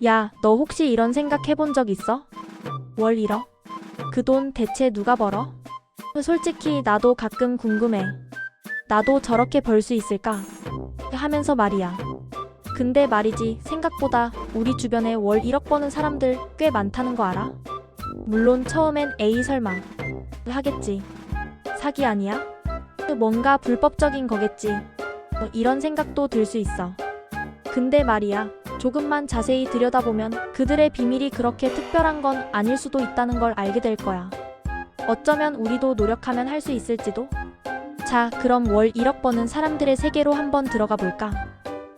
야, 너 혹시 이런 생각 해본 적 있어? 월 1억? 그 돈 대체 누가 벌어? 솔직히 나도 가끔 궁금해. 나도 저렇게 벌 수 있을까? 하면서 말이야. 근데 말이지, 생각보다 우리 주변에 월 1억 버는 사람들 꽤 많다는 거 알아? 물론 처음엔 에이 설마 하겠지. 사기 아니야? 뭔가 불법적인 거겠지. 이런 생각도 들 수 있어. 근데 말이야, 조금만 자세히 들여다보면 그들의 비밀이 그렇게 특별한 건 아닐 수도 있다는 걸 알게 될 거야. 어쩌면 우리도 노력하면 할 수 있을지도? 자, 그럼 월 1억 버는 사람들의 세계로 한번 들어가 볼까?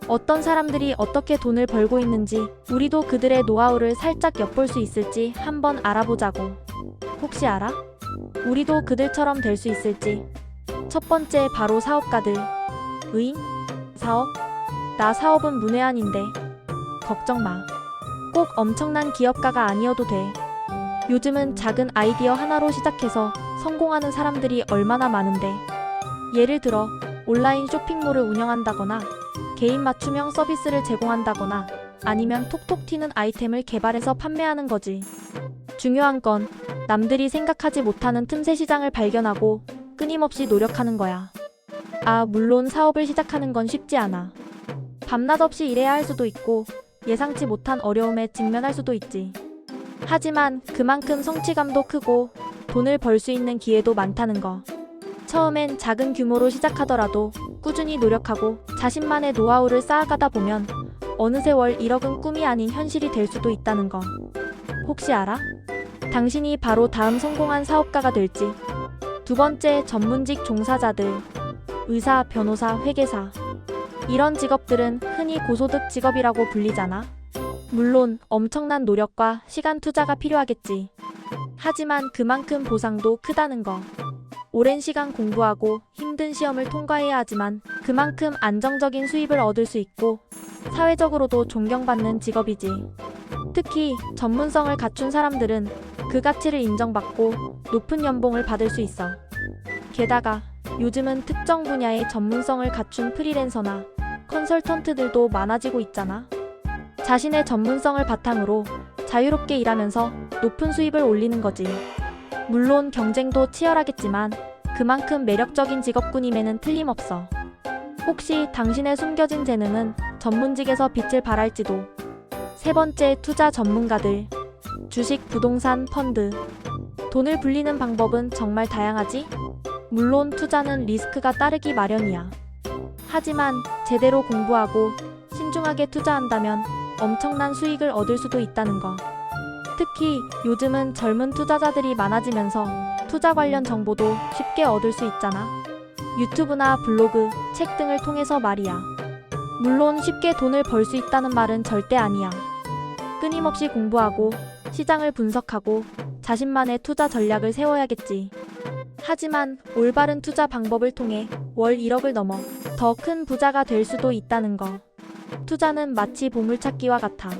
어떤 사람들이 어떻게 돈을 벌고 있는지, 우리도 그들의 노하우를 살짝 엿볼 수 있을지 한번 알아보자고. 혹시 알아? 우리도 그들처럼 될 수 있을지. 첫 번째, 바로 사업가들. 으잉? 사업? 나 사업은 문외한인데. 걱정 마. 꼭 엄청난 기업가가 아니어도 돼. 요즘은 작은 아이디어 하나로 시작해서 성공하는 사람들이 얼마나 많은데. 예를 들어 온라인 쇼핑몰을 운영한다거나 개인 맞춤형 서비스를 제공한다거나 아니면 톡톡 튀는 아이템을 개발해서 판매하는 거지. 중요한 건 남들이 생각하지 못하는 틈새 시장을 발견하고 끊임없이 노력하는 거야. 아, 물론 사업을 시작하는 건 쉽지 않아. 밤낮 없이 일해야 할 수도 있고 예상치 못한 어려움에 직면할 수도 있지. 하지만 그만큼 성취감도 크고 돈을 벌 수 있는 기회도 많다는 거. 처음엔 작은 규모로 시작하더라도 꾸준히 노력하고 자신만의 노하우를 쌓아가다 보면 어느새 월 1억은 꿈이 아닌 현실이 될 수도 있다는 거. 혹시 알아? 당신이 바로 다음 성공한 사업가가 될지. 두 번째, 전문직 종사자들. 의사, 변호사, 회계사. 이런 직업들은 흔히 고소득 직업이라고 불리잖아. 물론 엄청난 노력과 시간 투자가 필요하겠지. 하지만 그만큼 보상도 크다는 거. 오랜 시간 공부하고 힘든 시험을 통과해야 하지만 그만큼 안정적인 수입을 얻을 수 있고 사회적으로도 존경받는 직업이지. 특히 전문성을 갖춘 사람들은 그 가치를 인정받고 높은 연봉을 받을 수 있어. 게다가 요즘은 특정 분야의 전문성을 갖춘 프리랜서나 컨설턴트들도 많아지고 있잖아. 자신의 전문성을 바탕으로 자유롭게 일하면서 높은 수입을 올리는 거지. 물론 경쟁도 치열하겠지만 그만큼 매력적인 직업군임에는 틀림없어. 혹시 당신의 숨겨진 재능은 전문직에서 빛을 발할지도. 세 번째, 투자 전문가들. 주식, 부동산, 펀드. 돈을 불리는 방법은 정말 다양하지? 물론 투자는 리스크가 따르기 마련이야. 하지만 제대로 공부하고 신중하게 투자한다면 엄청난 수익을 얻을 수도 있다는 거. 특히 요즘은 젊은 투자자들이 많아지면서 투자 관련 정보도 쉽게 얻을 수 있잖아. 유튜브나 블로그, 책 등을 통해서 말이야. 물론 쉽게 돈을 벌 수 있다는 말은 절대 아니야. 끊임없이 공부하고 시장을 분석하고 자신만의 투자 전략을 세워야겠지. 하지만 올바른 투자 방법을 통해 월 1억을 넘어 더 큰 부자가 될 수도 있다는 거. 투자는 마치 보물찾기와 같아.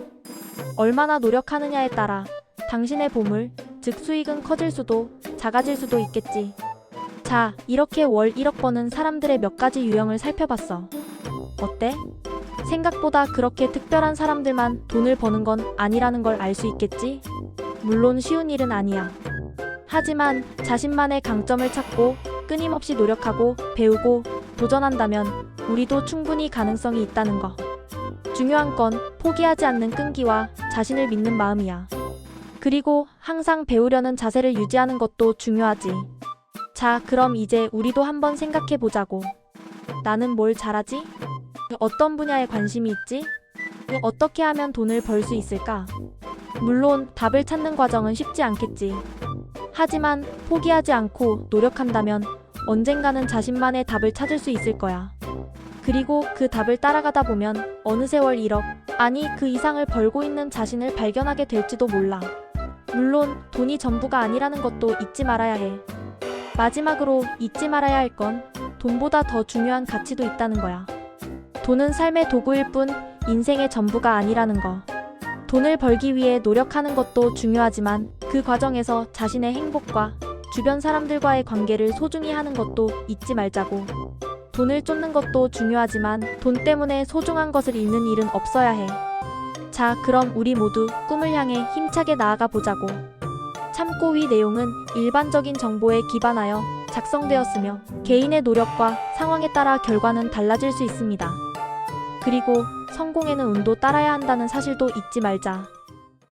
얼마나 노력하느냐에 따라 당신의 보물, 즉 수익은 커질 수도 작아질 수도 있겠지. 자, 이렇게 월 1억 버는 사람들의 몇 가지 유형을 살펴봤어. 어때? 생각보다 그렇게 특별한 사람들만 돈을 버는 건 아니라는 걸 알 수 있겠지? 물론 쉬운 일은 아니야. 하지만 자신만의 강점을 찾고 끊임없이 노력하고 배우고 도전한다면 우리도 충분히 가능성이 있다는 거. 중요한 건 포기하지 않는 끈기와 자신을 믿는 마음이야. 그리고 항상 배우려는 자세를 유지하는 것도 중요하지. 자, 그럼 이제 우리도 한번 생각해 보자고. 나는 뭘 잘하지? 어떤 분야에 관심이 있지? 어떻게 하면 돈을 벌 수 있을까? 물론 답을 찾는 과정은 쉽지 않겠지. 하지만 포기하지 않고 노력한다면 언젠가는 자신만의 답을 찾을 수 있을 거야. 그리고 그 답을 따라가다 보면 어느새 월 1억, 아니 그 이상을 벌고 있는 자신을 발견하게 될지도 몰라. 물론 돈이 전부가 아니라는 것도 잊지 말아야 해. 마지막으로 잊지 말아야 할 건 돈보다 더 중요한 가치도 있다는 거야. 돈은 삶의 도구일 뿐 인생의 전부가 아니라는 거. 돈을 벌기 위해 노력하는 것도 중요하지만 그 과정에서 자신의 행복과 주변 사람들과의 관계를 소중히 하는 것도 잊지 말자고. 돈을 쫓는 것도 중요하지만 돈 때문에 소중한 것을 잃는 일은 없어야 해. 자, 그럼 우리 모두 꿈을 향해 힘차게 나아가 보자고. 참고 위 내용은 일반적인 정보에 기반하여 작성되었으며 개인의 노력과 상황에 따라 결과는 달라질 수 있습니다. 그리고 성공에는 운도 따라야 한다는 사실도 잊지 말자.